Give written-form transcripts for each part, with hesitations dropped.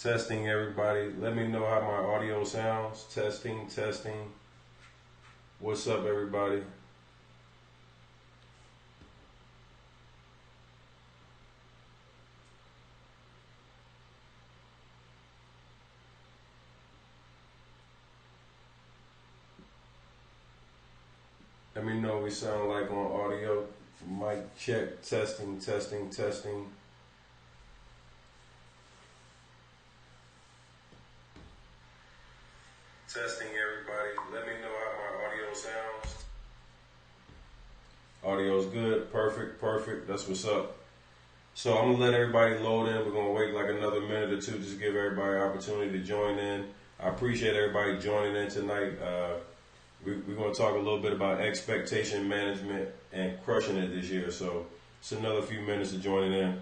Testing, everybody. Let me know how my audio sounds. Testing, testing. What's up, everybody? Let me know what we sound like on audio. Mic check. Testing, testing, testing. Testing, everybody. Let me know how my audio sounds. Audio's good. Perfect, perfect. That's what's up. So I'm going to let everybody load in. We're going to wait like another minute or two just to give everybody an opportunity to join in. I appreciate everybody joining in tonight. We're going to talk a little bit about expectation management and crushing it this year. So it's another few minutes of joining in.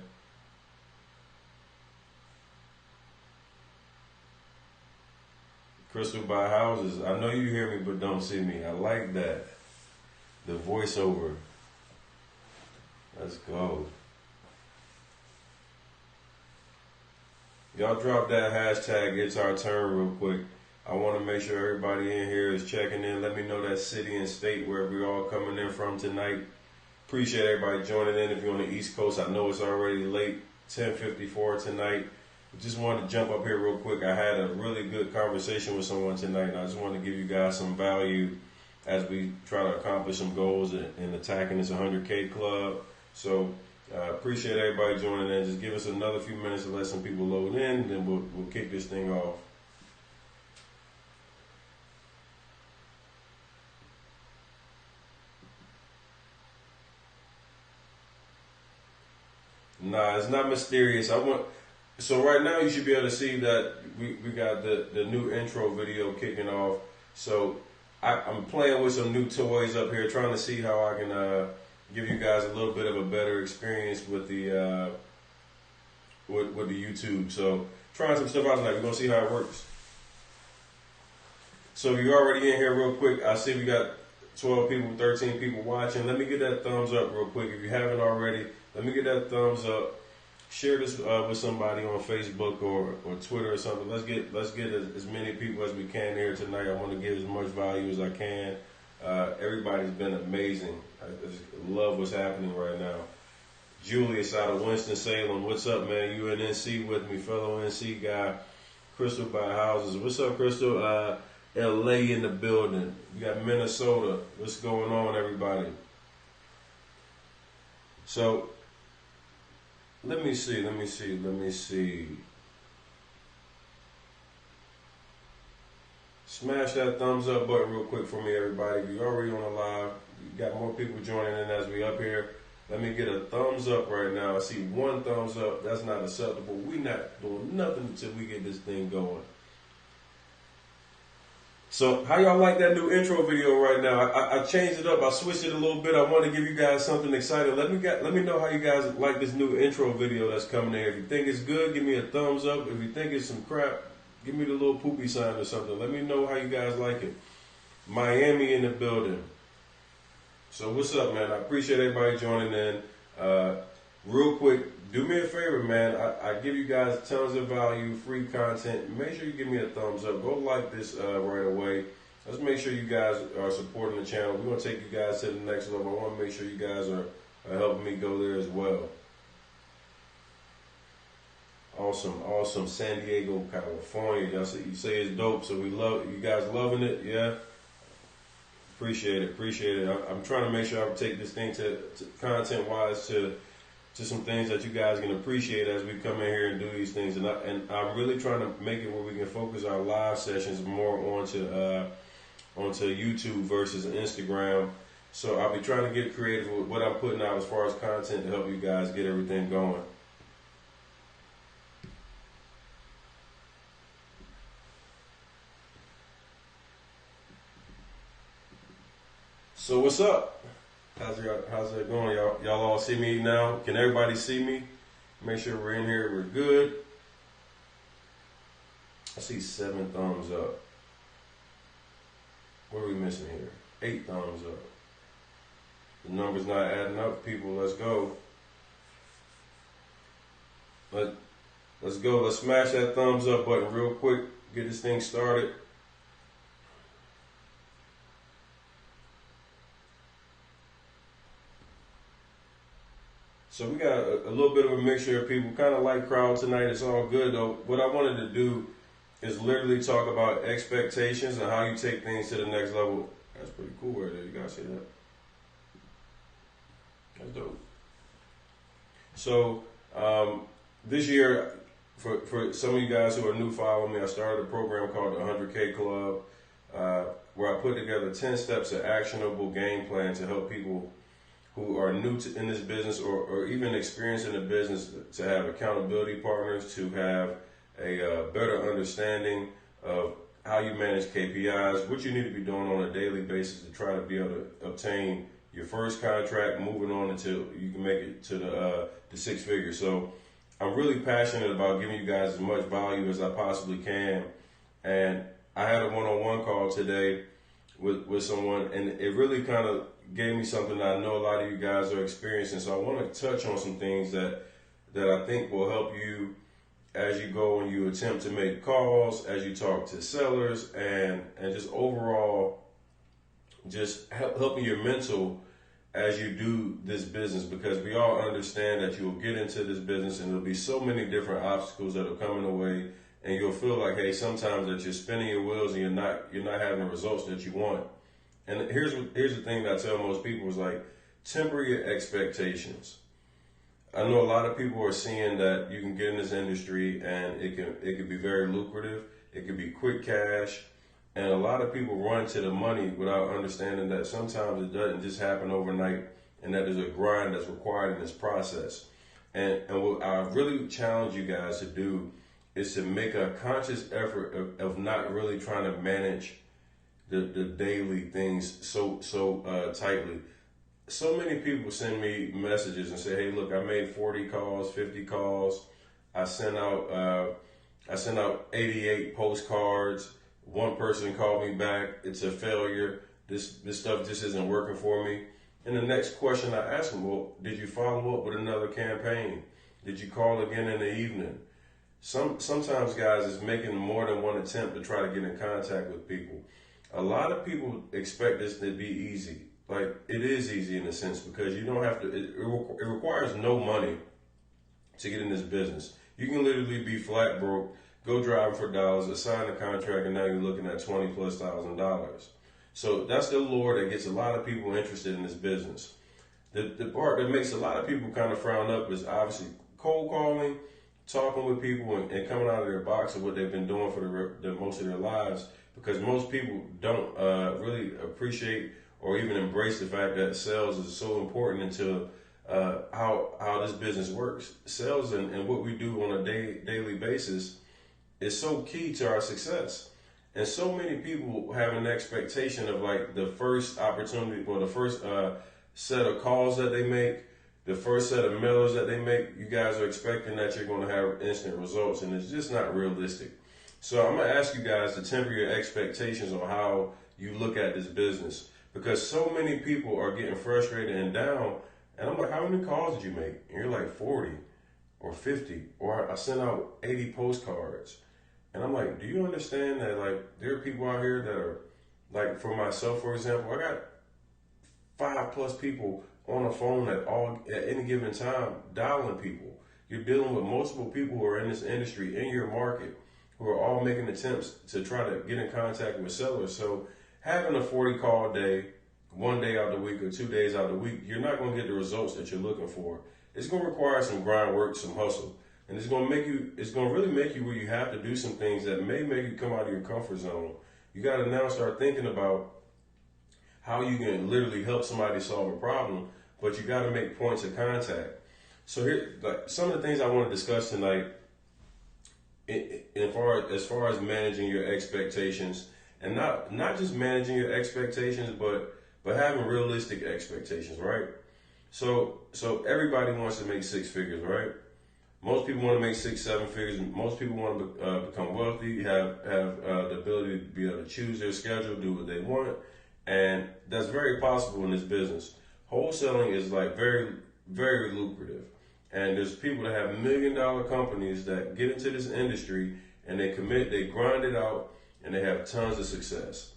Crystal by houses. I know you hear me but don't see me. I like that. The voiceover. Let's go. Y'all drop that hashtag, it's our turn, real quick. I want to make sure everybody in here is checking in. Let me know that city and state where we're all coming in from tonight. Appreciate everybody joining in. If you're on the East Coast, I know it's already late, 10:54 tonight. Just wanted to jump up here real quick. I had a really good conversation with someone tonight, and I just want to give you guys some value as we try to accomplish some goals in attacking this 100K club. So appreciate everybody joining in. Just give us another few minutes to let some people load in, and then we'll kick this thing off. Nah, it's not mysterious. So right now you should be able to see that we got the new intro video kicking off. So I'm playing with some new toys up here, trying to see how I can give you guys a little bit of a better experience with the with the YouTube. So trying some stuff out tonight. We're gonna see how it works. So if you're already in here real quick, I see we got 12 people, 13 people watching. Let me get that thumbs up real quick. If you haven't already, let me get that thumbs up. Share this with somebody on Facebook or Twitter or something. Let's get as many people as we can here tonight. I want to give as much value as I can. Everybody's been amazing. I just love what's happening right now. Julius out of Winston-Salem. What's up, man? You in NC with me, fellow NC guy. Crystal by houses. What's up, Crystal? LA in the building. We got Minnesota. What's going on, everybody? So let me see. Smash that thumbs up button real quick for me, everybody. If you're already on the live, you got more people joining in as we up here. Let me get a thumbs up right now. I see one thumbs up. That's not acceptable. We're not doing nothing until we get this thing going. So how y'all like that new intro video right now? I changed it up. I switched it a little bit. I want to give you guys something exciting. Let me know how you guys like this new intro video that's coming in. If you think it's good, give me a thumbs up. If you think it's some crap, give me the little poopy sign or something. Let me know how you guys like it. Miami in the building. So what's up, man? I appreciate everybody joining in. Real quick, do me a favor, man. I give you guys tons of value, free content. Make sure you give me a thumbs up. Go like this right away. Let's make sure you guys are supporting the channel. We're going to take you guys to the next level. I want to make sure you guys are helping me go there as well. Awesome. San Diego, California. Y'all see, you say it's dope, so we love you guys loving it, yeah? Appreciate it. I'm trying to make sure I take this thing to content-wise to some things that you guys can appreciate as we come in here and do these things. And I'm really trying to make it where we can focus our live sessions more onto YouTube versus Instagram. So I'll be trying to get creative with what I'm putting out as far as content to help you guys get everything going. So what's up? How's it going, y'all? Y'all all see me now? Can everybody see me? Make sure we're in here. We're good. I see 7 thumbs up. What are we missing here? 8 thumbs up. The number's not adding up, people. Let's go. But Let's go. Let's smash that thumbs up button real quick. Get this thing started. So we got a little bit of a mixture of people, kind of like crowd tonight. It's all good though. What I wanted to do is literally talk about expectations and how you take things to the next level. That's pretty cool right there. You guys see that? That's dope. So this year, for some of you guys who are new following me, I started a program called the 100K Club, where I put together 10 steps of actionable game plan to help people who are new in this business or even experienced in the business to have accountability partners, to have a better understanding of how you manage KPIs, what you need to be doing on a daily basis to try to be able to obtain your first contract, moving on until you can make it to the six figures. So I'm really passionate about giving you guys as much value as I possibly can. And I had a one-on-one call today with someone, and it really kind of gave me something that I know a lot of you guys are experiencing. So I want to touch on some things that I think will help you as you go and you attempt to make calls, as you talk to sellers, and just overall just helping your mental as you do this business, because we all understand that you'll get into this business and there'll be so many different obstacles that are coming away, and you'll feel like, hey, sometimes that you're spinning your wheels and you're not having the results that you want. And here's the thing that I tell most people is like, temper your expectations. I know a lot of people are seeing that you can get in this industry and it can be very lucrative. It can be quick cash. And a lot of people run to the money without understanding that sometimes it doesn't just happen overnight, and that there's a grind that's required in this process. And what I really challenge you guys to do is to make a conscious effort of not really trying to manage the daily things so tightly. So many people send me messages and say, hey, look, I made 40 calls, 50 calls. I sent out 88 postcards. One person called me back. It's a failure. This stuff just isn't working for me. And the next question I ask them, well, did you follow up with another campaign? Did you call again in the evening? Sometimes, guys, it's making more than one attempt to try to get in contact with people. A lot of people expect this to be easy. Like, it is easy in a sense, because you don't have to, it requires no money to get in this business. You can literally be flat broke, go driving for dollars, assign a contract, and now you're looking at $20,000+. So that's the lure that gets a lot of people interested in this business. The part that makes a lot of people kind of frown up is obviously cold calling, talking with people, and coming out of their box of what they've been doing for the most of their lives, because most people don't really appreciate or even embrace the fact that sales is so important into how this business works. Sales and what we do on a daily basis is so key to our success. And so many people have an expectation of like the first opportunity or the first set of calls that they make, the first set of mailers that they make. You guys are expecting that you're going to have instant results, and it's just not realistic. So I'm going to ask you guys to temper your expectations on how you look at this business, because so many people are getting frustrated and down. And I'm like, how many calls did you make? And you're like 40 or 50, or I sent out 80 postcards. And I'm like, do you understand that like there are people out here that are, like for myself, for example, I got 5+ people on the phone at any given time dialing people. You're dealing with multiple people who are in this industry, in your market, who are all making attempts to try to get in contact with sellers. So having a 40 call day, one day out the week or 2 days out the week, you're not going to get the results that you're looking for. It's going to require some grind work, some hustle. And it's going to really make you where you have to do some things that may make you come out of your comfort zone. You got to now start thinking about how you can literally help somebody solve a problem, but you got to make points of contact. So here, like some of the things I want to discuss tonight, as far as managing your expectations, and not just managing your expectations, but having realistic expectations, right? So everybody wants to make six figures, right? Most people want to make 6-7 figures. Most people want to become wealthy, have the ability to be able to choose their schedule, do what they want, and that's very possible in this business. Wholesaling is like very, very lucrative, And there's people that have $1 million companies that get into this industry and they commit, they grind it out, and they have tons of success.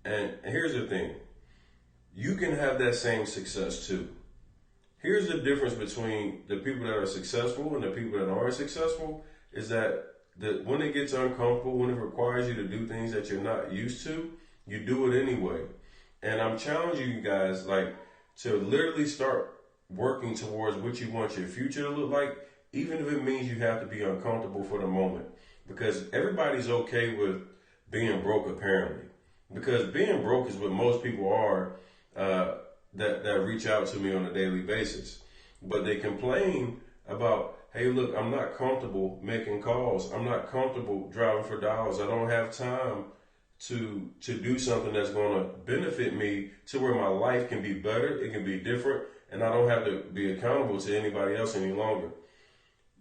And here's the thing. You can have that same success too. Here's the difference between the people that are successful and the people that aren't successful is that when it gets uncomfortable, when it requires you to do things that you're not used to, you do it anyway. And I'm challenging you guys to literally start working towards what you want your future to look like, even if it means you have to be uncomfortable for the moment. Because everybody's okay with being broke apparently. Because being broke is what most people are that reach out to me on a daily basis. But they complain about, hey, look, I'm not comfortable making calls. I'm not comfortable driving for dollars. I don't have time to do something that's going to benefit me to where my life can be better, it can be different, and I don't have to be accountable to anybody else any longer.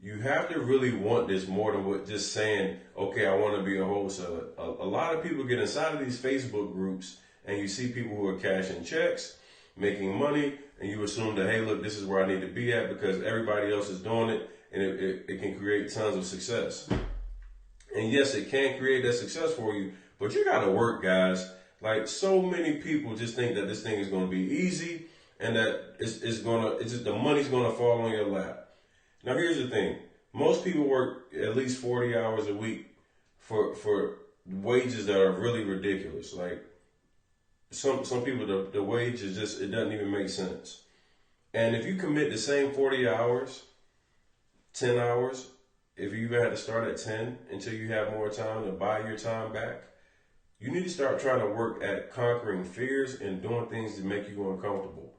You have to really want this more than what just saying, okay, I want to be a wholesaler. A lot of people get inside of these Facebook groups and you see people who are cashing checks, making money, and you assume that, hey, look, this is where I need to be at because everybody else is doing it, and it can create tons of success. And yes, it can create that success for you, but you got to work, guys. Like, so many people just think that this thing is going to be easy and that it's just the money's going to fall on your lap. Now, here's the thing. Most people work at least 40 hours a week for wages that are really ridiculous. Like, some people, the wage is just, it doesn't even make sense. And if you commit the same 40 hours, 10 hours, if you had to start at 10 until you have more time to buy your time back, you need to start trying to work at conquering fears and doing things that make you uncomfortable.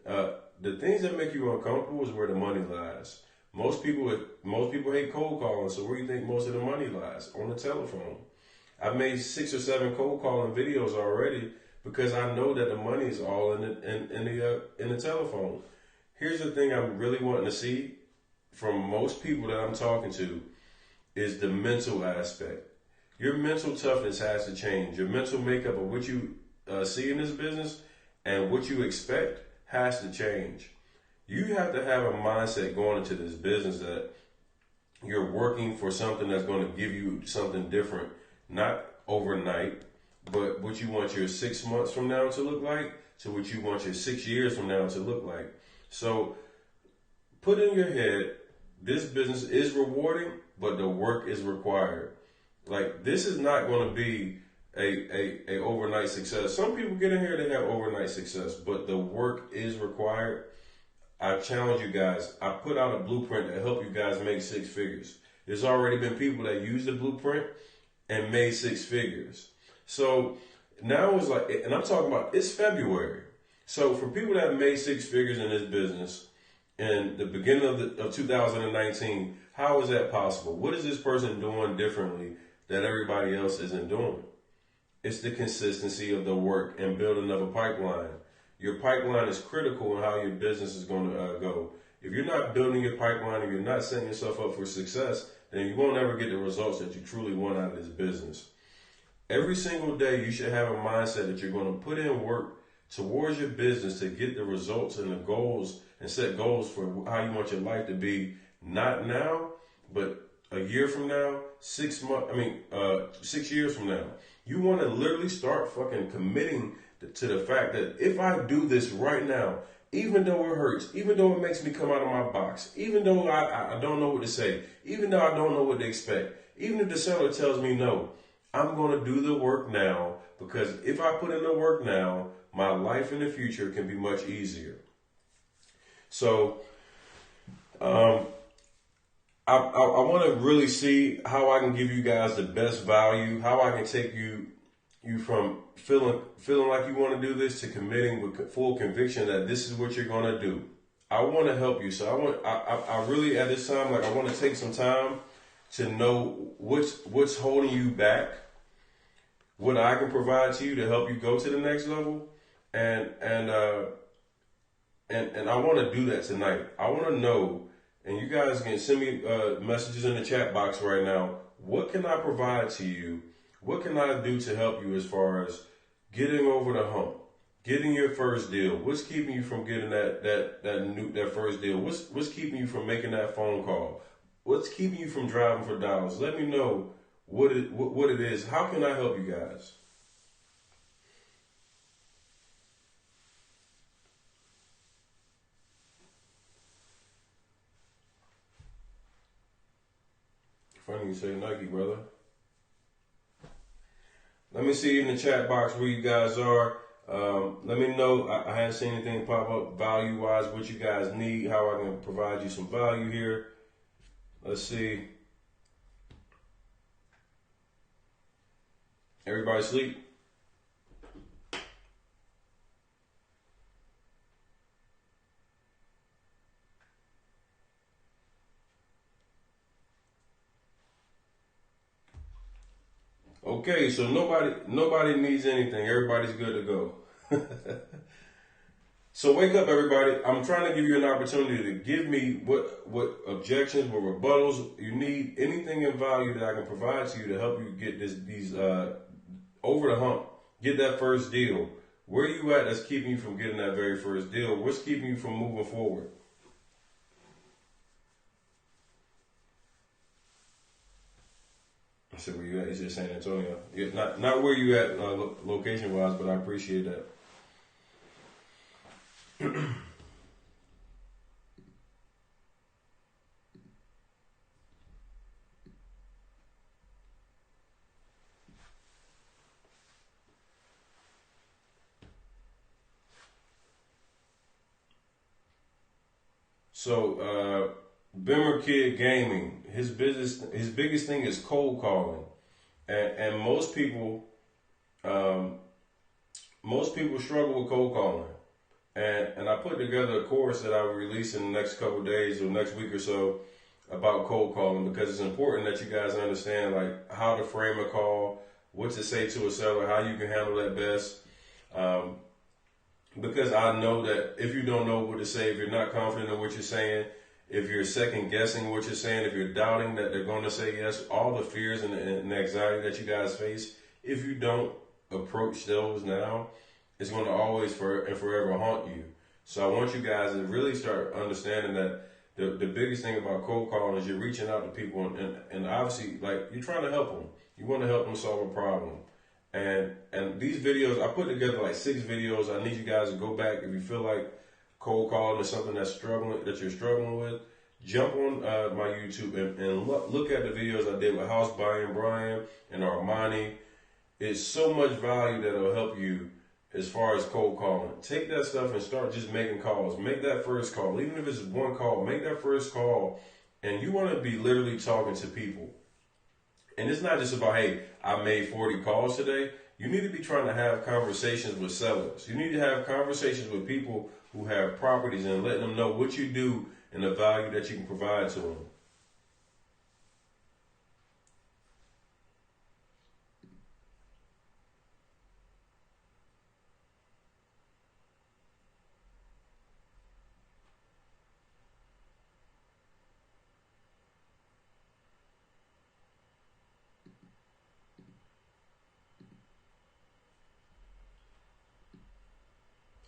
The things that make you uncomfortable is where the money lies. Most people hate cold calling, so where do you think most of the money lies? On the telephone. I've made 6 or 7 cold calling videos already because I know that the money is all in the telephone. Here's the thing I'm really wanting to see from most people that I'm talking to is the mental aspect. Your mental toughness has to change. Your mental makeup of what you see in this business and what you expect has to change. You have to have a mindset going into this business that you're working for something that's going to give you something different, not overnight, but what you want your 6 months from now to look like to what you want your 6 years from now to look like. So put in your head, this business is rewarding, but the work is required. Like, this is not going to be a overnight success. Some people get in here, they have overnight success, but the work is required. I challenge you guys. I put out a blueprint to help you guys make 6 figures. There's already been people that used the blueprint and made 6 figures. So now it's like, and I'm talking about, it's February. So for people that have made 6 figures in this business in the beginning of 2019, how is that possible? What is this person doing differently that everybody else isn't doing? It's the consistency of the work and building of a pipeline. Your pipeline is critical in how your business is going to go. If you're not building your pipeline, if you're not setting yourself up for success, then you won't ever get the results that you truly want out of this business. Every single day, you should have a mindset that you're going to put in work towards your business to get the results and the goals and set goals for how you want your life to be, not now, but a year from now, 6 years from now. You want to literally start fucking committing to the fact that if I do this right now, even though it hurts, even though it makes me come out of my box, even though I don't know what to say, even though I don't know what to expect, even if the seller tells me no, I'm going to do the work now, because if I put in the work now, my life in the future can be much easier. So, I want to really see how I can give you guys the best value, how I can take you from feeling like you want to do this to committing with full conviction that this is what you're going to do. I want to help you. So I really at this time, I want to take some time to know what's holding you back, what I can provide to you to help you go to the next level, and I want to do that tonight. I want to know. And you guys can send me messages in the chat box right now. What can I provide to you? What can I do to help you as far as getting over the hump, getting your first deal. What's keeping you from getting that first deal? What's keeping you from making that phone call? What's keeping you from driving for dollars? Let me know what it is. How can I help you guys? Funny you say Nike, brother. Let me see in the chat box where you guys are. Let me know. I haven't seen anything pop up value-wise, what you guys need, how I can provide you some value here. Let's see. Everybody sleep? Okay, so nobody needs anything. Everybody's good to go. So wake up, everybody. I'm trying to give you an opportunity to give me what objections, what rebuttals you need, anything in value that I can provide to you to help you get these over the hump, get that first deal. Where are you at that's keeping you from getting that very first deal? What's keeping you from moving forward? I said, where you at? You said San Antonio. Yeah, not where you at location wise, but I appreciate that. So, Bimmer Kid Gaming, his biggest thing is cold calling, and most people struggle with cold calling. And I put together a course that I will release in the next couple of days or next week or so about cold calling, because it's important that you guys understand like how to frame a call, what to say to a seller, how you can handle that best. Because I know that if you don't know what to say, if you're not confident in what you're saying, if you're second guessing what you're saying, if you're doubting that they're going to say yes, all the fears and anxiety that you guys face, if you don't approach those now, it's going to always and forever haunt you. So I want you guys to really start understanding that the biggest thing about cold calling is you're reaching out to people and obviously like you're trying to help them. You want to help them solve a problem. And these videos, I put together like 6 videos. I need you guys to go back if you feel like cold calling is something that you're struggling with. Jump on my YouTube and look at the videos I did with House Buying Brian and Armani. It's so much value that will help you as far as cold calling. Take that stuff and start just making calls. Make that first call. Even if it's one call, make that first call. And you want to be literally talking to people. And it's not just about, hey, I made 40 calls today. You need to be trying to have conversations with sellers. You need to have conversations with people who have properties and letting them know what you do and the value that you can provide to them.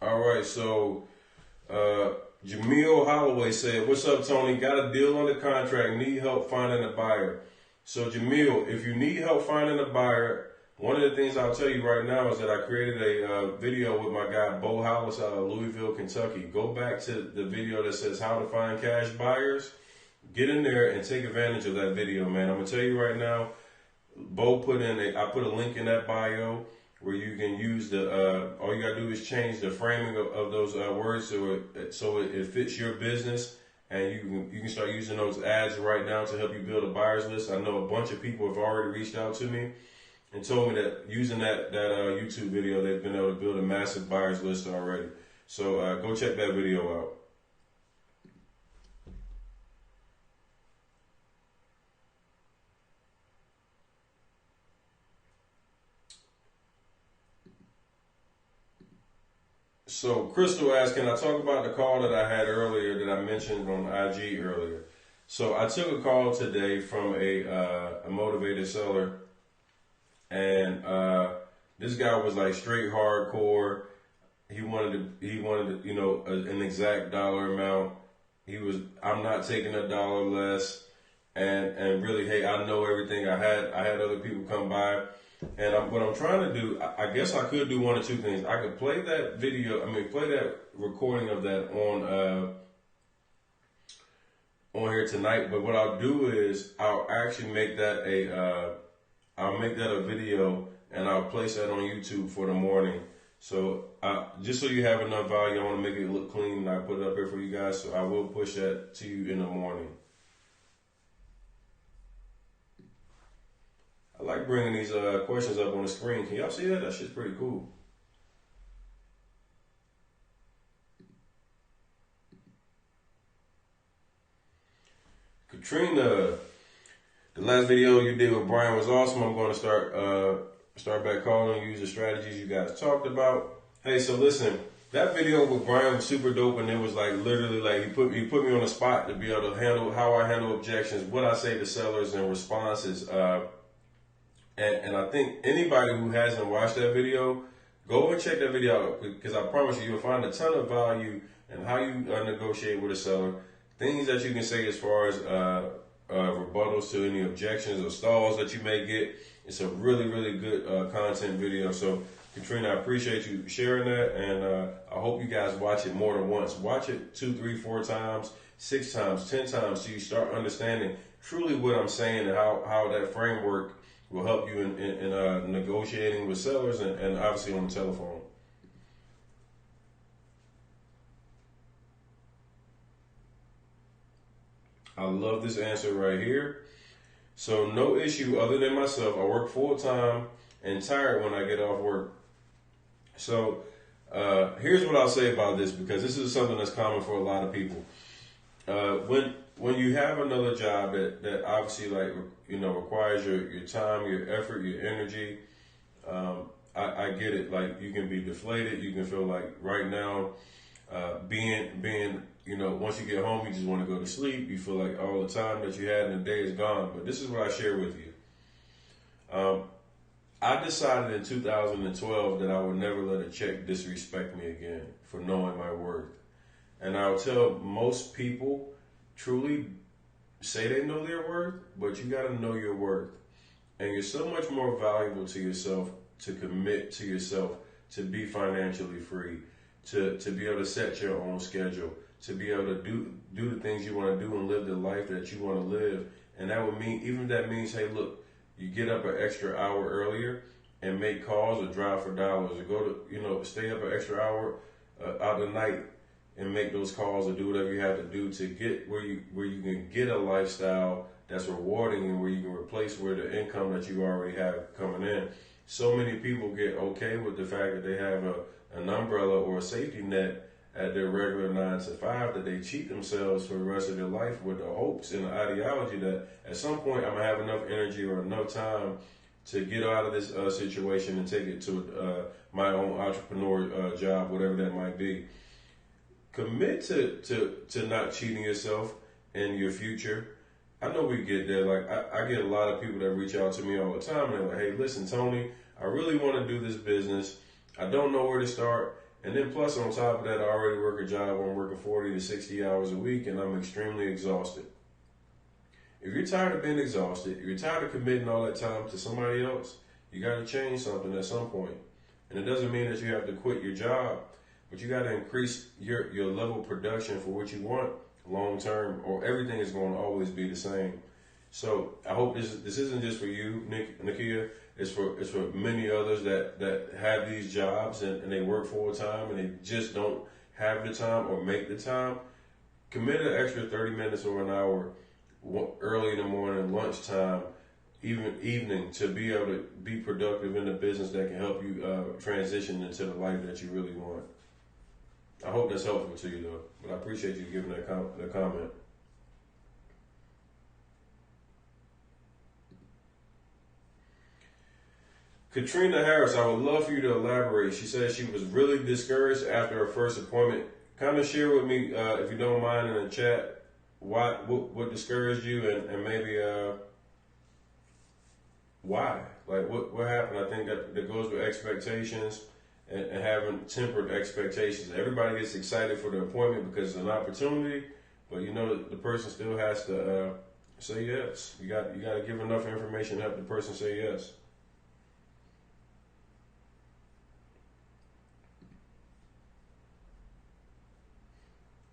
All right, so Jamil Holloway said, "What's up, Tony? Got a deal on the contract, need help finding a buyer." So Jamil, if you need help finding a buyer, one of the things I'll tell you right now is that I created a video with my guy Bo Hollis out of Louisville, Kentucky. Go back to the video that says how to find cash buyers. Get in there and take advantage of that video, man. I'm gonna tell you right now, Bo I put a link in that bio where you can use all you gotta do is change the framing of those words so it fits your business, and you can start using those ads right now to help you build a buyer's list. I know a bunch of people have already reached out to me and told me that using that YouTube video, they've been able to build a massive buyer's list already. So go check that video out. So Crystal asked, can I talk about the call that I had earlier that I mentioned on IG earlier? So I took a call today from a motivated seller, and this guy was like straight hardcore. you know, an exact dollar amount. I'm not taking a dollar less. And really, hey, I know everything. I had other people come by, and what I'm trying to do, I guess I could do one or two things. I could play that video, play that recording of that on here tonight. But what I'll do is I'll actually make that a video, and I'll place that on YouTube for the morning. So just so you have enough value, I want to make it look clean, and I put it up here for you guys. So I will push that to you in the morning. I like bringing these questions up on the screen. Can y'all see that? That shit's pretty cool. Katrina, the last video you did with Brian was awesome. I'm going to start back calling, use the strategies you guys talked about. Hey, so listen, that video with Brian was super dope, and it was like literally like he put me on the spot to be able to handle how I handle objections, what I say to sellers, and responses. And I think anybody who hasn't watched that video, go and check that video out, because I promise you'll find a ton of value in how you negotiate with a seller. Things that you can say as far as rebuttals to any objections or stalls that you may get. It's a really, really good content video. So, Katrina, I appreciate you sharing that, and I hope you guys watch it more than once. Watch it 2, 3, 4 times, 6 times, 10 times, so you start understanding truly what I'm saying and how that framework will help you in negotiating with sellers and obviously on the telephone. I love this answer right here. So no issue other than myself. I work full time and tired when I get off work. So here's what I'll say about this, because this is something that's common for a lot of people. When you have another job that obviously requires your time, your effort, your energy, I get it. Like, you can be deflated. You can feel like right now, being once you get home, you just want to go to sleep. You feel like all the time that you had in the day is gone. But this is what I share with you. I decided in 2012 that I would never let a check disrespect me again for knowing my worth. And I'll tell most people, truly say they know their worth, but you got to know your worth. And you're so much more valuable to yourself to commit to yourself, to be financially free, to be able to set your own schedule, to be able to do the things you want to do and live the life that you want to live. And that would mean, even if that means, hey, look, you get up an extra hour earlier and make calls or drive for dollars, or go to, stay up an extra hour out of the night and make those calls, or do whatever you have to do to get where you can get a lifestyle that's rewarding, and where you can replace the income that you already have coming in. So many people get okay with the fact that they have an umbrella or a safety net at their regular 9 to 5, that they cheat themselves for the rest of their life with the hopes and the ideology that at some point I'm gonna have enough energy or enough time to get out of this situation and take it to my own entrepreneur job, whatever that might be. Commit to not cheating yourself in your future. I know we get there. Like, I get a lot of people that reach out to me all the time, and they're like, hey, listen, Tony, I really want to do this business. I don't know where to start. And then plus, on top of that, I already work a job where I'm working 40 to 60 hours a week, and I'm extremely exhausted. If you're tired of being exhausted, if you're tired of committing all that time to somebody else, you got to change something at some point. And it doesn't mean that you have to quit your job, but you got to increase your level of production for what you want long term, or everything is going to always be the same. So I hope this isn't just for you, Nakia. It's for many others that have these jobs and they work full time and they just don't have the time or make the time. Commit an extra 30 minutes or an hour early in the morning, lunchtime, even evening, to be able to be productive in the business that can help you transition into the life that you really want. I hope that's helpful to you, though. But I appreciate you giving that comment. Katrina Harris, I would love for you to elaborate. She says she was really discouraged after her first appointment. Kind of share with me, if you don't mind, in the chat, what discouraged you, and maybe why? Like, what happened? I think that goes with expectations and having tempered expectations. Everybody gets excited for the appointment because it's an opportunity, but you know the person still has to say yes. You got to give enough information to help the person say yes.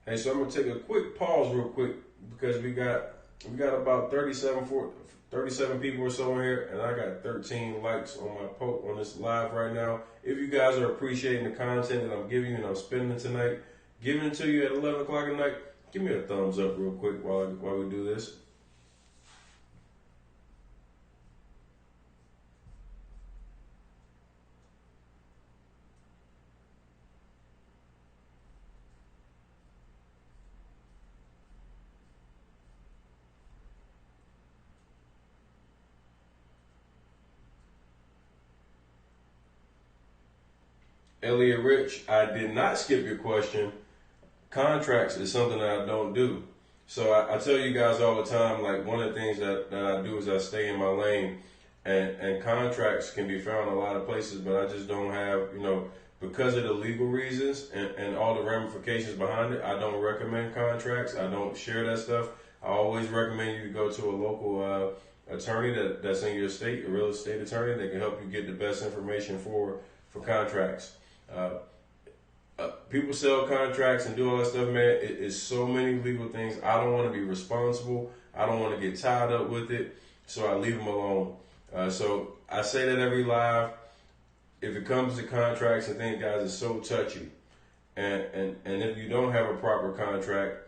Hey, so I'm gonna take a quick pause real quick because we got about 37 people or so in here, and I got 13 likes on my post on this live right now. If you guys are appreciating the content that I'm giving you and I'm spending tonight, giving it to you at 11 o'clock at night, give me a thumbs up real quick while we do this. Elliot Rich, I did not skip your question. Contracts is something that I don't do. So I tell you guys all the time, like one of the things that I do is I stay in my lane, and contracts can be found a lot of places, but I just don't have, because of the legal reasons and all the ramifications behind it, I don't recommend contracts. I don't share that stuff. I always recommend you to go to a local attorney that's in your state, a real estate attorney that can help you get the best information for contracts. People sell contracts and do all that stuff, man. It is so many legal things. I don't want to be responsible. I don't want to get tied up with it, so I leave them alone. So I say that every live. If it comes to contracts and things, guys, it's so touchy. And if you don't have a proper contract,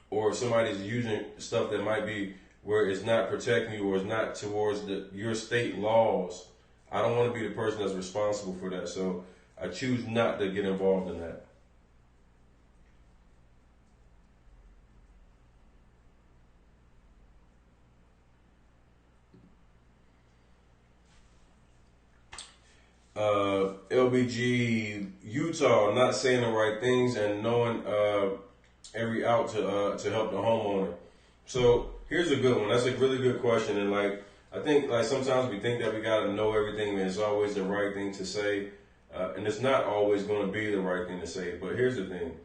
or if somebody's using stuff that might be where it's not protecting you or it's not towards your state laws, I don't want to be the person that's responsible for that. So I choose not to get involved in that. LBG Utah, not saying the right things and knowing every out to help the homeowner. So here's a good one. That's a really good question. And I think sometimes we think that we got to know everything and it's always the right thing to say. And it's not always going to be the right thing to say. But here's the thing.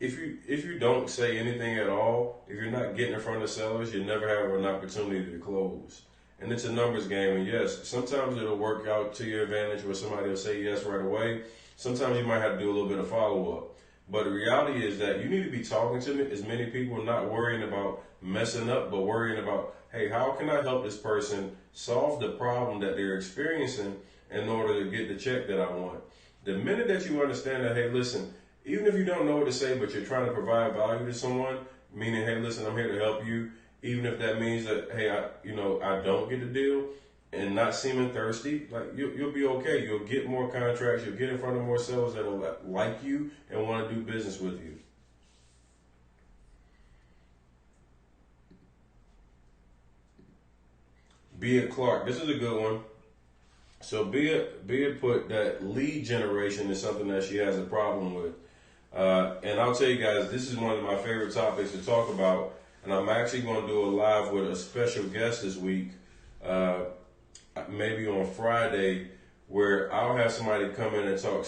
If you don't say anything at all, if you're not getting in front of sellers, you never have an opportunity to close. And it's a numbers game. And yes, sometimes it'll work out to your advantage where somebody will say yes right away. Sometimes you might have to do a little bit of follow-up. But the reality is that you need to be talking to as many people, not worrying about messing up, but worrying about, hey, how can I help this person solve the problem that they're experiencing in order to get the check that I want? The minute that you understand that, hey, listen, even if you don't know what to say, but you're trying to provide value to someone, meaning, hey, listen, I'm here to help you, even if that means that, hey, I don't get the deal, and not seeming thirsty, you'll be okay. You'll get more contracts. You'll get in front of more sellers that will like you and want to do business with you. Bea Clark, this is a good one. So Bea put that lead generation is something that she has a problem with. And I'll tell you guys, this is one of my favorite topics to talk about. And I'm actually going to do a live with a special guest this week. Maybe on Friday, where I'll have somebody come in and talk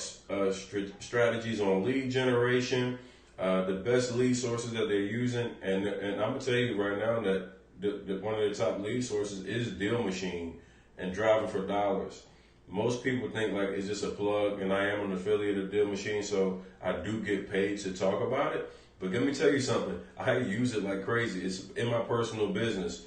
strategies on lead generation, the best lead sources that they're using, and I'm gonna tell you right now that one of the top lead sources is Deal Machine and Driving for Dollars. Most people think it's just a plug, and I am an affiliate of Deal Machine, so I do get paid to talk about it. But let me tell you something, I use it like crazy. It's in my personal business.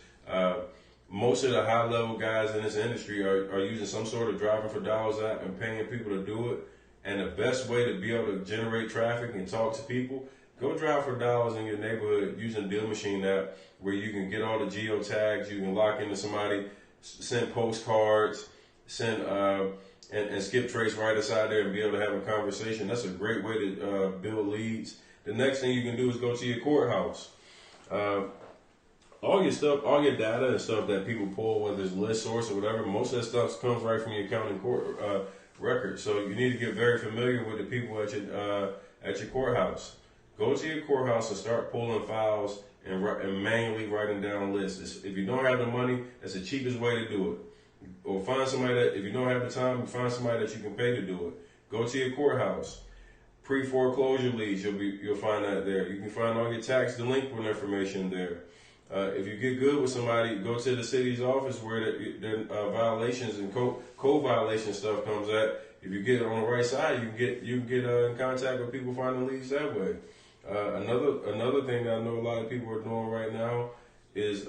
Most of the high-level guys in this industry are using some sort of Driving for Dollars app and paying people to do it. And the best way to be able to generate traffic and talk to people, go Drive for Dollars in your neighborhood using Deal Machine app, where you can get all the geo tags, you can lock into somebody, send postcards, send and skip trace right inside there and be able to have a conversation. That's a great way to build leads. The next thing you can do is go to your courthouse. All your stuff, all your data and stuff that people pull, whether it's list source or whatever, most of that stuff comes right from your county court record. So you need to get very familiar with the people at your courthouse. Go to your courthouse and start pulling files and manually writing down lists. If you don't have the money, that's the cheapest way to do it. or find somebody that, if you don't have the time, find somebody that you can pay to do it. Go to your courthouse. Pre-foreclosure leads, you'll find that there. You can find all your tax delinquent information there. If you get good with somebody, go to the city's office where the violations and code violation stuff comes at. If you get on the right side, you can get in contact with people finding leads that way. Another thing that I know a lot of people are doing right now is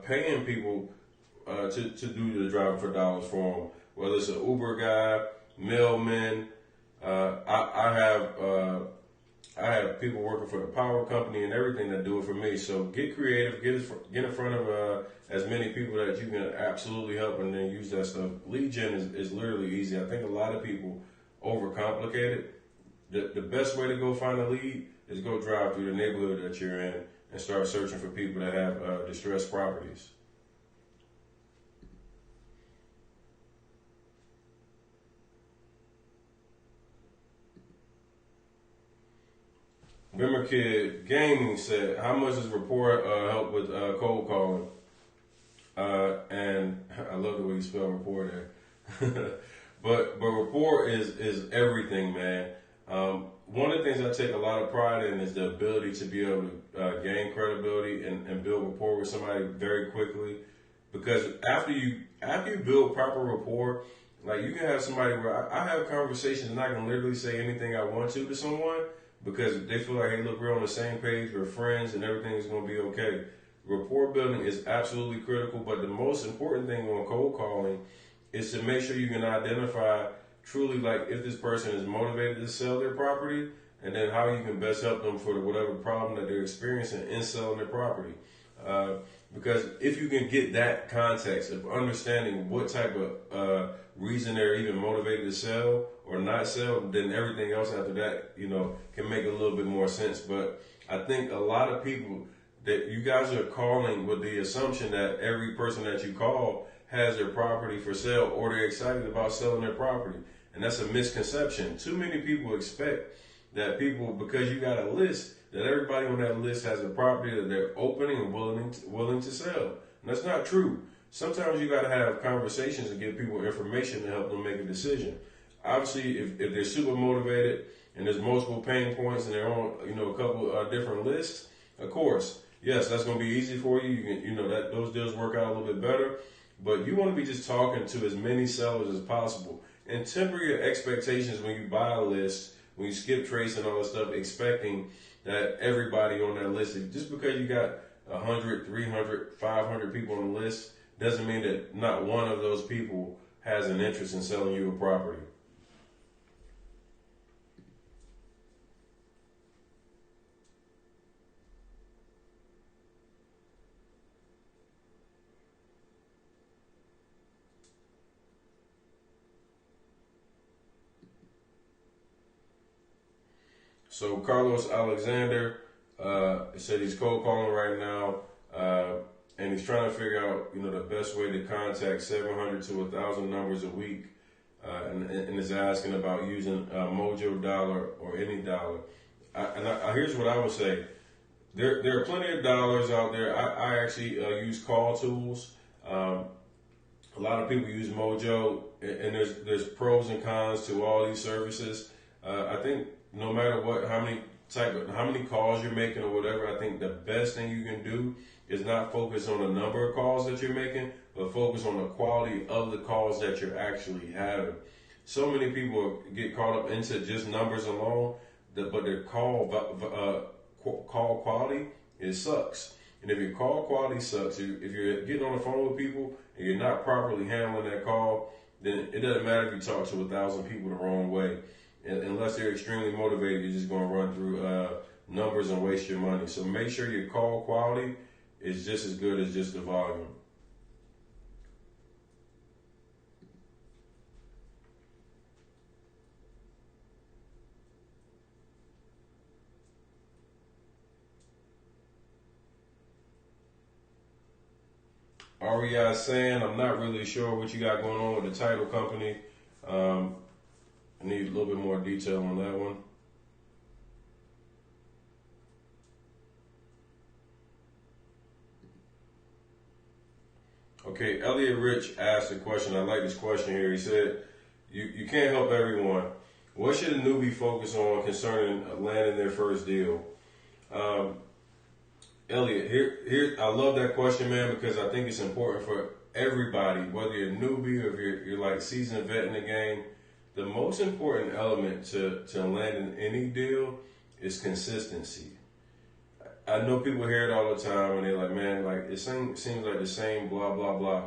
paying people to do the driving for dollars for them. Whether it's an Uber guy, mailman, I have people working for the power company and everything that do it for me. So get creative, get in front of as many people that you can absolutely help, and then use that stuff. Lead gen is literally easy. I think a lot of people overcomplicate it. The best way to go find a lead is go drive through the neighborhood that you're in and start searching for people that have distressed properties. Remember Kid Gaming said, how much does Rapport help with cold calling? And I love the way you spell Rapport there. but Rapport is everything, man. One of the things I take a lot of pride in is the ability to be able to gain credibility and build rapport with somebody very quickly. Because after you build proper rapport, like you can have somebody where I have conversations and I can literally say anything I want to someone, because they feel like, hey, look, we're on the same page, we're friends, and everything is going to be okay. Rapport building is absolutely critical, but the most important thing on cold calling is to make sure you can identify truly, like, if this person is motivated to sell their property, and then how you can best help them for whatever problem that they're experiencing in selling their property. Because if you can get that context of understanding what type of reason they're even motivated to sell or not sell, then everything else after that, can make a little bit more sense. But I think a lot of people that you guys are calling with the assumption that every person that you call has their property for sale or they're excited about selling their property. And that's a misconception. Too many people expect that people, because you got a list, that everybody on that list has a property that they're opening and willing to sell. And that's not true. Sometimes you got to have conversations and give people information to help them make a decision. Obviously, if they're super motivated and there's multiple pain points and they're on, a couple different lists, of course, yes, that's going to be easy for you. You can, that those deals work out a little bit better. But you want to be just talking to as many sellers as possible, and temper your expectations when you buy a list, when you skip trace and all that stuff, expecting that everybody on that list, just because you got 100, 300, 500 people on the list, doesn't mean that not one of those people has an interest in selling you a property. So Carlos Alexander said he's cold calling right now, and he's trying to figure out, the best way to contact 700 to 1,000 numbers a week, and is asking about using Mojo Dollar or any dollar. Here's what I would say: there are plenty of dollars out there. I actually use call tools. A lot of people use Mojo, and there's pros and cons to all these services. I think no matter what, how many calls you're making or whatever, I think the best thing you can do is not focus on the number of calls that you're making, but focus on the quality of the calls that you're actually having. So many people get caught up into just numbers alone, but their call quality, it sucks. And if your call quality sucks, if you're getting on the phone with people and you're not properly handling that call, then it doesn't matter if you talk to 1,000 people the wrong way. Unless they're extremely motivated, you're just going to run through numbers and waste your money. So make sure your call quality is just as good as just the volume. REI saying, I'm not really sure what you got going on with the title company. I need a little bit more detail on that one. Okay, Elliot Rich asked a question. I like this question here. He said, you can't help everyone. What should a newbie focus on concerning landing their first deal? Elliot, here, I love that question, man, because I think it's important for everybody, whether you're a newbie or if you're like seasoned vet in the game. The most important element to landing any deal is consistency. I know people hear it all the time and they're like, man, like it seems like the same blah, blah, blah.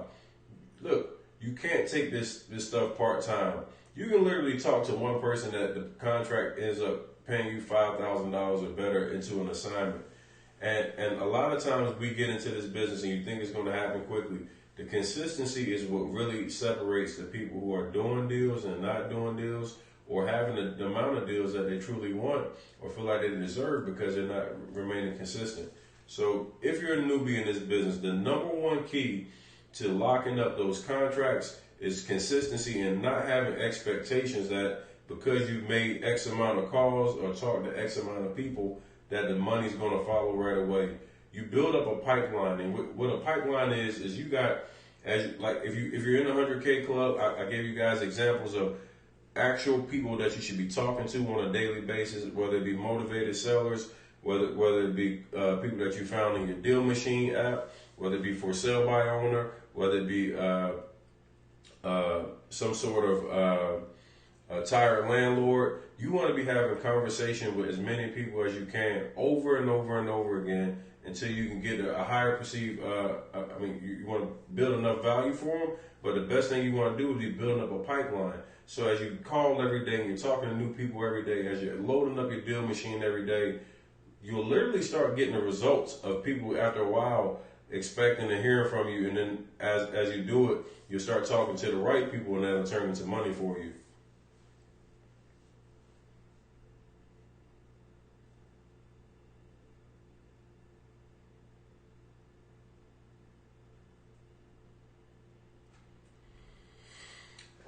Look, you can't take this stuff part-time. You can literally talk to one person that the contract ends up paying you $5,000 or better into an assignment. And a lot of times we get into this business and you think it's going to happen quickly. The consistency is what really separates the people who are doing deals and not doing deals, or having the amount of deals that they truly want or feel like they deserve because they're not remaining consistent. So if you're a newbie in this business, the number one key to locking up those contracts is consistency and not having expectations that because you've made X amount of calls or talked to X amount of people that the money's going to follow right away. You build up a pipeline, and what a pipeline is you got, if you're in the 100K club, I gave you guys examples of actual people that you should be talking to on a daily basis, whether it be motivated sellers, whether it be people that you found in your deal machine app, whether it be for sale by owner, whether it be some sort of a tired landlord. You want to be having conversation with as many people as you can over and over and over again until you can get a higher perceived, you want to build enough value for them, but the best thing you want to do is be building up a pipeline. So as you call every day and you're talking to new people every day, as you're loading up your deal machine every day, you'll literally start getting the results of people after a while expecting and hearing from you. And then as you do it, you'll start talking to the right people and that'll turn into money for you.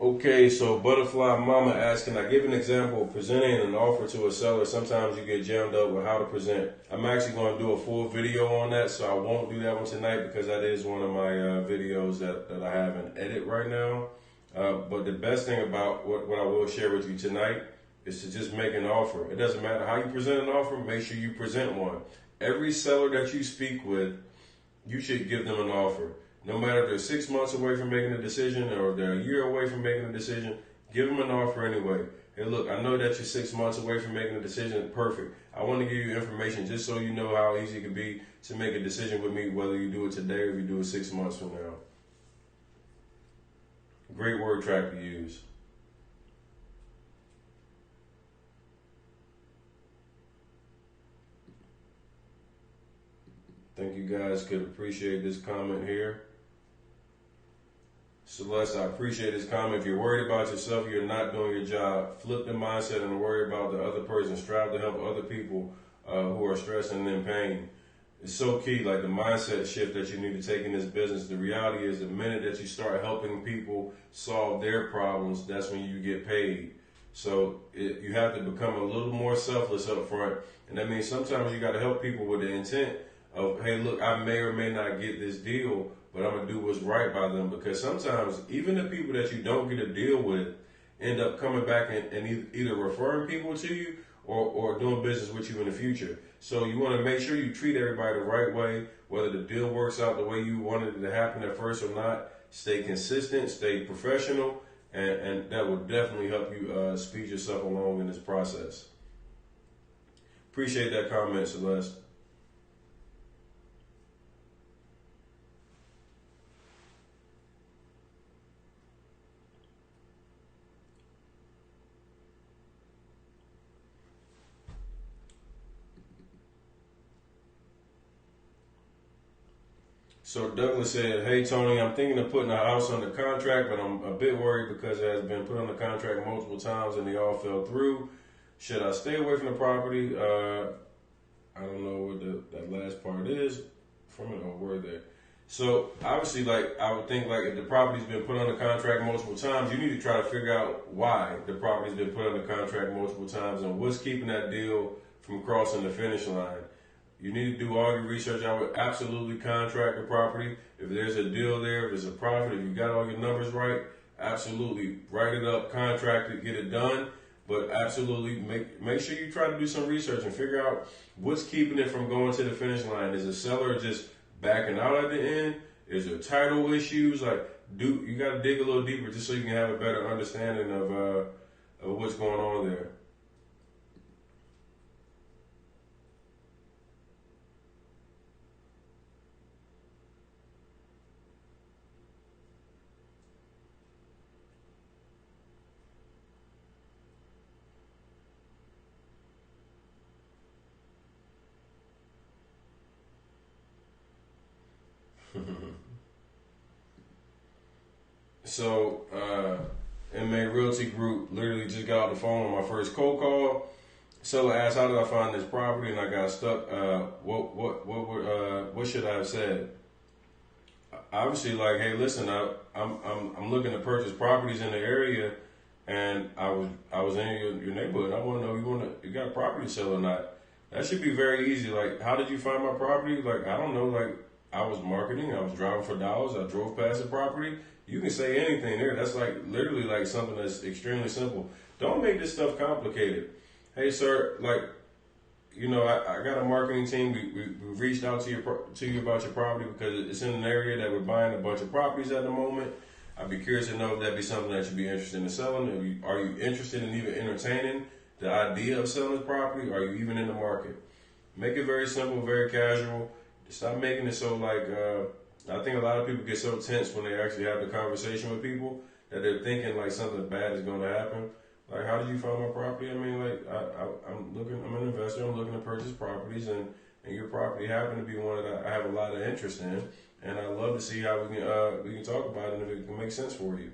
Okay, so Butterfly Mama asking, I give an example of presenting an offer to a seller. Sometimes you get jammed up with how to present. I'm actually going to do a full video on that, so I won't do that one tonight because that is one of my videos that I have in edit right now. But the best thing about what I will share with you tonight is to just make an offer. It doesn't matter how you present an offer, make sure you present one. Every seller that you speak with, you should give them an offer. No matter if they're 6 months away from making a decision or they're a year away from making a decision, give them an offer anyway. Hey, look, I know that you're 6 months away from making a decision. Perfect. I want to give you information just so you know how easy it can be to make a decision with me, whether you do it today or if you do it 6 months from now. Great word track to use. Think you guys could appreciate this comment here. Celeste, I appreciate this comment. If you're worried about yourself, you're not doing your job. Flip the mindset and worry about the other person. Strive to help other people who are stressed and in pain. It's so key, like the mindset shift that you need to take in this business. The reality is the minute that you start helping people solve their problems, that's when you get paid. So you have to become a little more selfless up front. And that means sometimes you got to help people with the intent of, hey, look, I may or may not get this deal, but I'm going to do what's right by them. Because sometimes even the people that you don't get a deal with end up coming back and either referring people to you or doing business with you in the future. So you want to make sure you treat everybody the right way, whether the deal works out the way you wanted it to happen at first or not. Stay consistent, stay professional, and that will definitely help you speed yourself along in this process. Appreciate that comment, Celeste. So Douglas said, hey, Tony, I'm thinking of putting a house under contract, but I'm a bit worried because it has been put under contract multiple times and they all fell through. Should I stay away from the property? I don't know what that last part is from it or word there. So obviously, like I would think, like if the property's been put under contract multiple times, you need to try to figure out why the property's been put under contract multiple times and what's keeping that deal from crossing the finish line. You need to do all your research. I would absolutely contract the property. If there's a deal there, if there's a profit, if you got all your numbers right, absolutely write it up, contract it, get it done. But absolutely make sure you try to do some research and figure out what's keeping it from going to the finish line. Is the seller just backing out at the end? Is there title issues? Like, you got to dig a little deeper just so you can have a better understanding of what's going on there. So, MA Realty Group literally just got off the phone on my first cold call. Seller asked, "How did I find this property?" And I got stuck. What should I have said? Obviously, like, hey, listen, I'm looking to purchase properties in the area, and I was in your neighborhood. I want to know you got a property to sell or not. That should be very easy. Like, how did you find my property? Like, I don't know. Like, I was marketing. I was driving for dollars. I drove past the property. You can say anything there. That's like literally like something that's extremely simple. Don't make this stuff complicated. Hey, sir, like, I got a marketing team. We reached out to you about your property because it's in an area that we're buying a bunch of properties at the moment. I'd be curious to know if that'd be something that you'd be interested in selling. Are you interested in even entertaining the idea of selling this property? Are you even in the market? Make it very simple, very casual. Stop making it so like, I think a lot of people get so tense when they actually have the conversation with people that they're thinking like something bad is going to happen. Like, how did you find my property? I mean, like, I'm an investor. I'm looking to purchase properties, and your property happened to be one that I have a lot of interest in, and I'd love to see how we can talk about it and if it can make sense for you.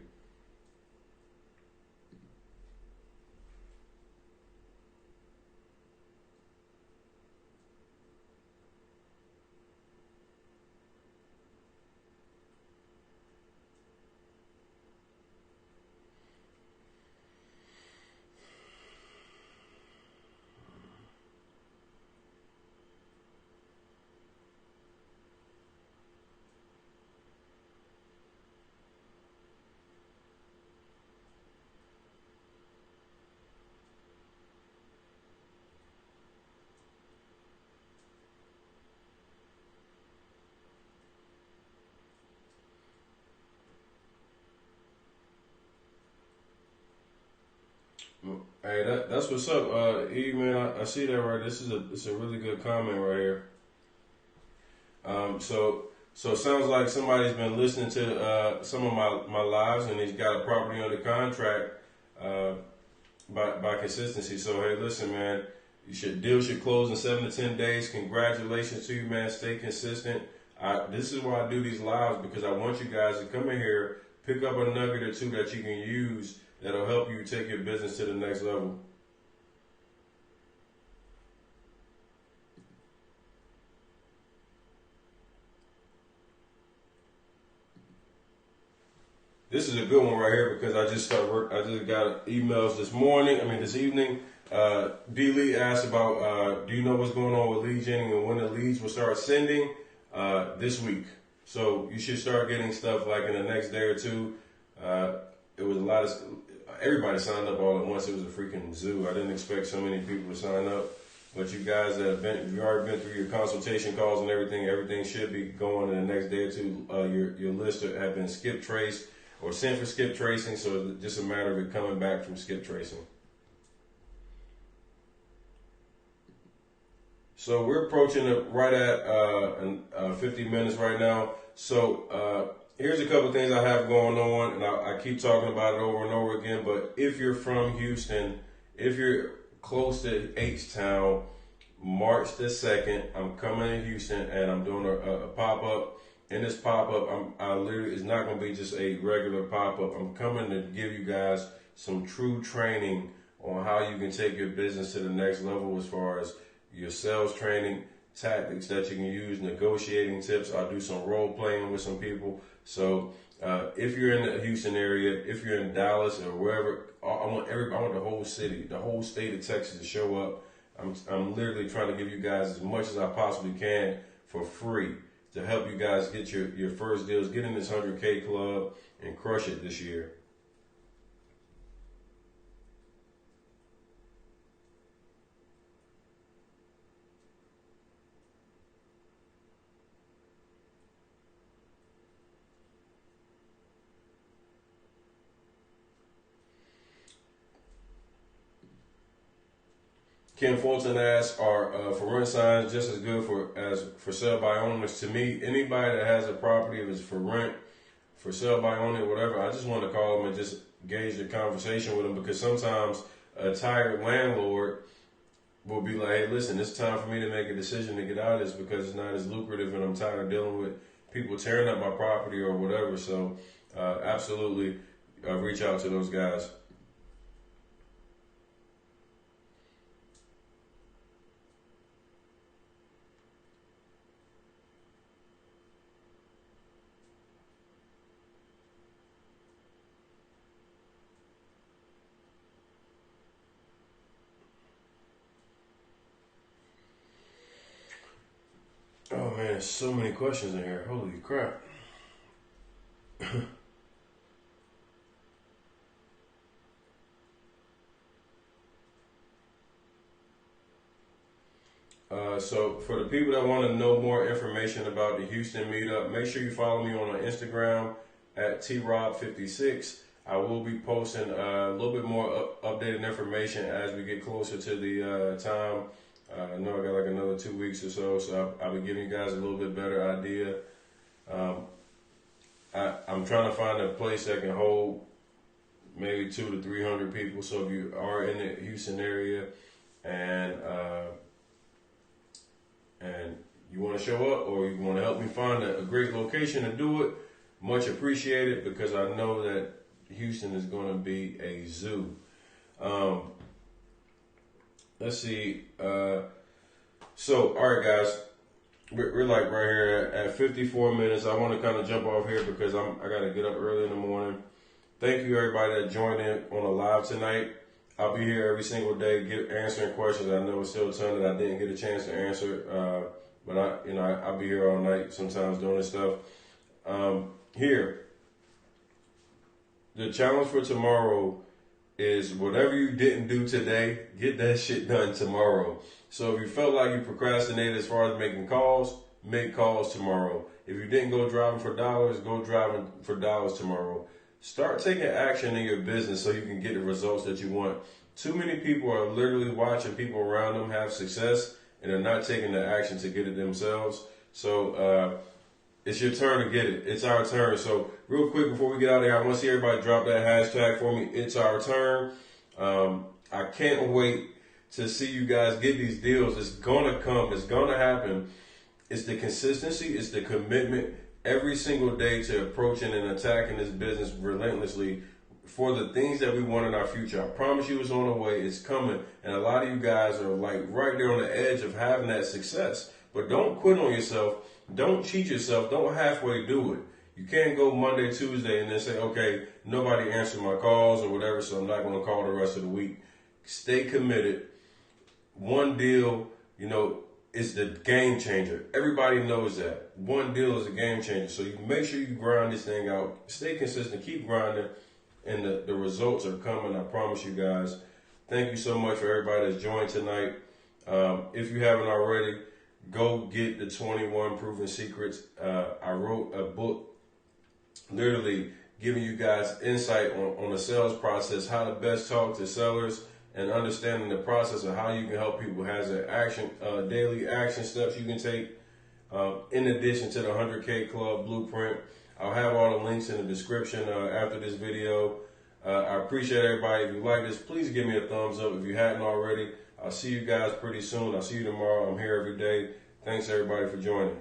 Hey, that's what's up, E man. I see that right. It's a really good comment right here. So it sounds like somebody's been listening to some of my lives, and he's got a property under contract by consistency. So hey, listen, man, deal should close in 7 to 10 days. Congratulations to you, man. Stay consistent. This is why I do these lives, because I want you guys to come in here, pick up a nugget or two that you can use that'll help you take your business to the next level. This is a good one right here because I just started work. I just got emails this evening. D. Lee asked about, do you know what's going on with lead genning and when the leads will start sending? This week. So you should start getting stuff like in the next day or two. It was a lot of, everybody signed up all at once. It was a freaking zoo. I didn't expect so many people to sign up. But you guys that you've already been through your consultation calls and everything should be going in the next day or two. Your list have been skip traced or sent for skip tracing, so it's just a matter of it coming back from skip tracing. So we're approaching it right at 50 minutes right now. So here's a couple of things I have going on, and I keep talking about it over and over again, but if you're from Houston, if you're close to H-Town, March the 2nd, I'm coming to Houston, and I'm doing a pop-up. In this pop-up, it's not going to be just a regular pop-up. I'm coming to give you guys some true training on how you can take your business to the next level as far as your sales training, tactics that you can use, negotiating tips. I'll do some role playing with some people. So if you're in the Houston area, if you're in Dallas or wherever, I want the whole city, the whole state of Texas to show up. I'm literally trying to give you guys as much as I possibly can for free to help you guys get your first deals, get in this 100K club, and crush it this year. Ken Fulton asks, are for rent signs just as good as for sale by owners? To me, anybody that has a property, if it's for rent, for sale by owner, whatever, I just want to call them and just gauge the conversation with them, because sometimes a tired landlord will be like, hey, listen, it's time for me to make a decision to get out of this because it's not as lucrative and I'm tired of dealing with people tearing up my property or whatever. So absolutely reach out to those guys. Oh man, there's so many questions in here. Holy crap. So for the people that want to know more information about the Houston meetup, make sure you follow me on Instagram at trob56. I will be posting a little bit more updated information as we get closer to the time. I know I got like another 2 weeks or so I'll be giving you guys a little bit better idea. I'm trying to find a place that can hold maybe 200 to 300 people. So if you are in the Houston area and you want to show up or you want to help me find a great location to do it, much appreciated, because I know that Houston is going to be a zoo. Let's see. So, all right, guys, we're like right here at 54 minutes. I want to kind of jump off here because I got to get up early in the morning. Thank you, everybody that joined in on the live tonight. I'll be here every single day, answering questions. I know it's still a ton that I didn't get a chance to answer, but I'll be here all night sometimes doing this stuff. Here, the challenge for tomorrow is whatever you didn't do today, get that shit done tomorrow. So if you felt like you procrastinated as far as making calls, make calls tomorrow. If you didn't go driving for dollars, go driving for dollars tomorrow. Start taking action in your business so you can get the results that you want. Too many people are literally watching people around them have success and they're not taking the action to get it themselves. So it's your turn to get it. It's our turn. So real quick before we get out of here, I want to see everybody drop that hashtag for me. It's our turn. I can't wait to see you guys get these deals. It's going to come. It's going to happen. It's the consistency. It's the commitment every single day to approaching and attacking this business relentlessly for the things that we want in our future. I promise you it's on the way. It's coming. And a lot of you guys are like right there on the edge of having that success. But don't quit on yourself. Don't cheat yourself. Don't halfway do it. You can't go Monday, Tuesday, and then say, okay, nobody answered my calls or whatever, so I'm not going to call the rest of the week. Stay committed. One deal, is the game changer. Everybody knows that. One deal is a game changer. So you make sure you grind this thing out. Stay consistent. Keep grinding. And the results are coming. I promise you guys. Thank you so much for everybody that's joined tonight. If you haven't already, go get the 21 Proven Secrets. I wrote a book literally giving you guys insight on the sales process, how to best talk to sellers, and understanding the process of how you can help people. Has an action, daily action steps you can take. In addition to the 100K Club Blueprint, I'll have all the links in the description after this video. I appreciate everybody. If you like this, please give me a thumbs up. If you hadn't already, I'll see you guys pretty soon. I'll see you tomorrow. I'm here every day. Thanks everybody for joining.